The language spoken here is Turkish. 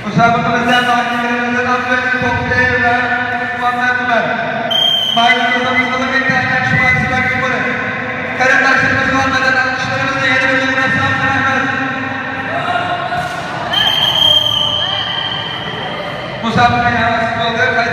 Müsabakımızda mahallemizden Abdülhamid Topçu ve Muhammed Ömer. Bayramımızda da bir tane yarışması var. Kare karşımızda olmadan alkışlarımızla yeni bölümüne sağlayacağız. Musabaka'ya havası oldu.